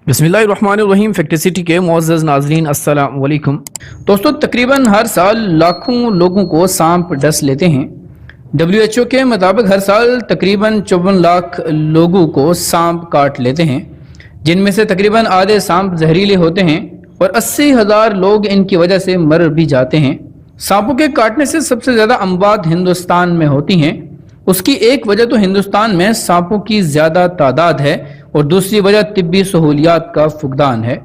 बिस्मिल्लाहिर्रहमानिर्रहीम। फैक्टिसिटी के मुअज़्ज़ज़ नाज़रीन अस्सलाम वालेकुम। दोस्तों, तकरीबन हर साल लाखों लोगों को सांप डस लेते हैं। WHO के मुताबिक हर साल तकरीबन 54 लाख लोगों को सांप काट लेते हैं, जिनमें से तकरीबन आधे सांप जहरीले होते हैं और 80,000 लोग इनकी वजह से मर भी जाते हैं। सांपों के काटने से सबसे ज़्यादा अमवात हिंदुस्तान में होती हैं। उसकी एक वजह तो हिंदुस्तान में सांपों की ज़्यादा तादाद है और दूसरी वजह तिब्बी सहूलियात का फुकदान है।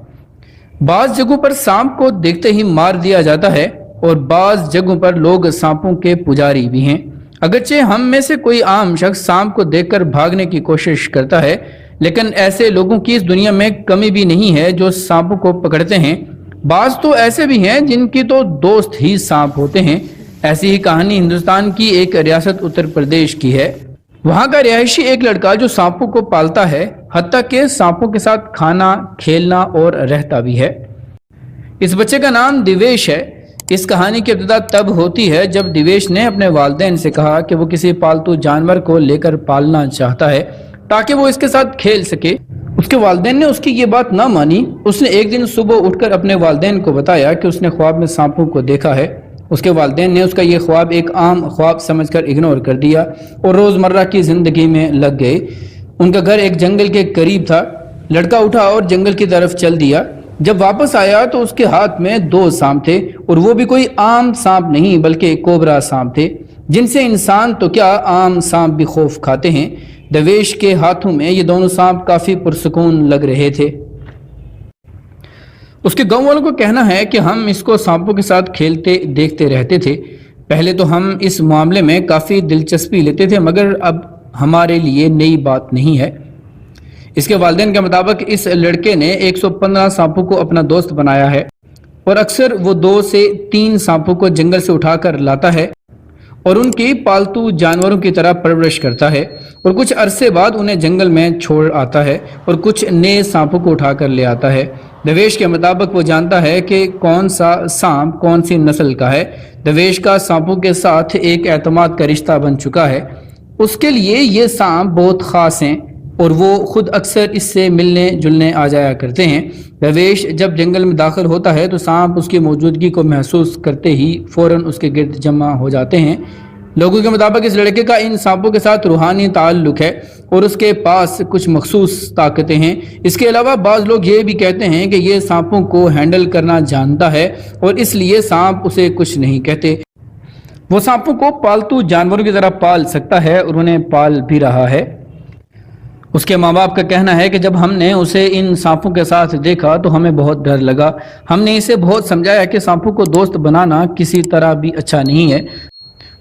बाज़ जगहों पर सांप को देखते ही मार दिया जाता है और बाज़ जगहों पर लोग सांपों के पुजारी भी हैं। अगरचे हम में से कोई आम शख्स सांप को देखकर भागने की कोशिश करता है, लेकिन ऐसे लोगों की इस दुनिया में कमी भी नहीं है जो सांपों को पकड़ते हैं। बाज़ तो ऐसे भी हैं जिनकी तो दोस्त ही सांप होते हैं। ऐसी ही कहानी हिंदुस्तान की एक रियासत उत्तर प्रदेश की है। वहाँ का रिहायशी एक लड़का जो सांपों को पालता है, हत्ता के सांपों के साथ खाना, खेलना और रहता भी है। इस बच्चे का नाम दिवेश है। इस कहानी की इब्तिदा तब होती है जब दिवेश ने अपने वालिदैन से कहा कि वो किसी पालतू जानवर को लेकर पालना चाहता है ताकि वो इसके साथ खेल सके। उसके वालिदैन ने उसकी ये बात ना मानी। उसने एक दिन सुबह उठकर अपने वालिदैन को बताया कि उसने ख्वाब में सांपों को देखा है। उसके वालिदैन ने उसका ये ख्वाब एक आम ख्वाब समझकर इग्नोर कर दिया और रोज़मर्रा की ज़िंदगी में लग गए। उनका घर एक जंगल के करीब था। लड़का उठा और जंगल की तरफ चल दिया। जब वापस आया तो उसके हाथ में 2 सांप थे, और वो भी कोई आम सांप नहीं बल्कि कोबरा सांप थे, जिनसे इंसान तो क्या आम सांप भी खौफ खाते हैं। दवेश के हाथों में ये दोनों सांप काफ़ी पुरसुकून लग रहे थे। उसके गांव वालों को कहना है कि हम इसको सांपों के साथ खेलते देखते रहते थे। पहले तो हम इस मामले में काफ़ी दिलचस्पी लेते थे, मगर अब हमारे लिए नई बात नहीं है। इसके वालिदैन के मुताबिक इस लड़के ने 115 सांपों को अपना दोस्त बनाया है और अक्सर वो 2 से 3 सांपों को जंगल से उठाकर लाता है और उनकी पालतू जानवरों की तरह परवरिश करता है, और कुछ अरसे बाद उन्हें जंगल में छोड़ आता है और कुछ नए सांपों को उठाकर ले आता है। दवेश के मुताबिक वो जानता है कि कौन सा सांप कौन सी नस्ल का है। दवेश का सांपों के साथ एक एतमाद का रिश्ता बन चुका है। उसके लिए ये सांप बहुत ख़ास हैं और वो खुद अक्सर इससे मिलने जुलने आ जाया करते हैं। दवेश जब जंगल में दाखिल होता है तो सांप उसकी मौजूदगी को महसूस करते ही फ़ौरन उसके गिर्द जमा हो जाते हैं। लोगों के मुताबिक इस लड़के का इन सांपों के साथ रूहानी ताल्लुक है और उसके पास कुछ मखसूस ताकतें हैं। इसके अलावा बाज़ लोग ये भी कहते हैं कि ये सांपों को हैंडल करना जानता है और इसलिए सांप उसे कुछ नहीं कहते। वो सांपों को पालतू जानवरों की तरह पाल सकता है और उन्हें पाल भी रहा है। उसके माँ बाप का कहना है कि जब हमने उसे इन सांपों के साथ देखा तो हमें बहुत डर लगा। हमने इसे बहुत समझाया कि सांपों को दोस्त बनाना किसी तरह भी अच्छा नहीं है,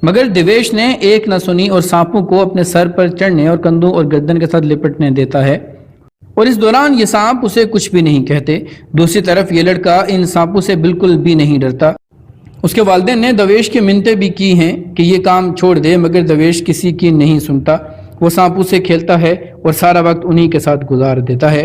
मगर दिवेश ने एक न सुनी और सांपों को अपने सर पर चढ़ने और कंधों और गर्दन के साथ लिपटने देता है, और इस दौरान ये सांप उसे कुछ भी नहीं कहते। दूसरी तरफ ये लड़का इन सांपों से बिल्कुल भी नहीं डरता। उसके वालिदैन ने दवेश की मिन्नतें भी की हैं कि ये काम छोड़ दे, मगर दवेश किसी की नहीं सुनता। वो सांपों से खेलता है और सारा वक्त उन्हीं के साथ गुजार देता है।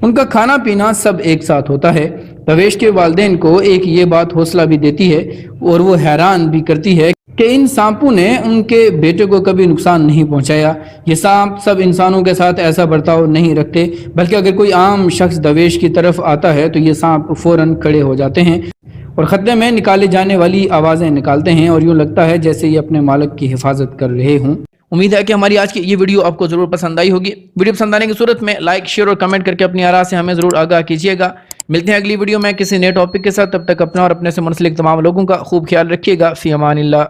उनका खाना पीना सब एक साथ होता है। दवेश के वालिदैन को एक ये बात हौसला भी देती है और वो हैरान भी करती है कि इन सांपों ने उनके बेटे को कभी नुकसान नहीं पहुंचाया। ये सांप सब इंसानों के साथ ऐसा बर्ताव नहीं रखते, बल्कि अगर कोई आम शख्स दवेश की तरफ आता है तो ये सांप फौरन खड़े हो जाते हैं और खतरे में निकाले जाने वाली आवाज़ें निकालते हैं, और यूँ लगता है जैसे ये अपने मालिक की हिफाजत कर रहे हों। उम्मीद है कि हमारी आज की ये वीडियो आपको ज़रूर पसंद आई होगी। वीडियो पसंद आने की सूरत में लाइक, शेयर और कमेंट करके अपनी आरा से हमें ज़रूर आगाह कीजिएगा। मिलते हैं अगली वीडियो में किसी नए टॉपिक के साथ। तब तक अपना और अपने से मुंसलिक तमाम लोगों का खूब ख्याल रखिएगा। फ़ी अमानिल्लाह।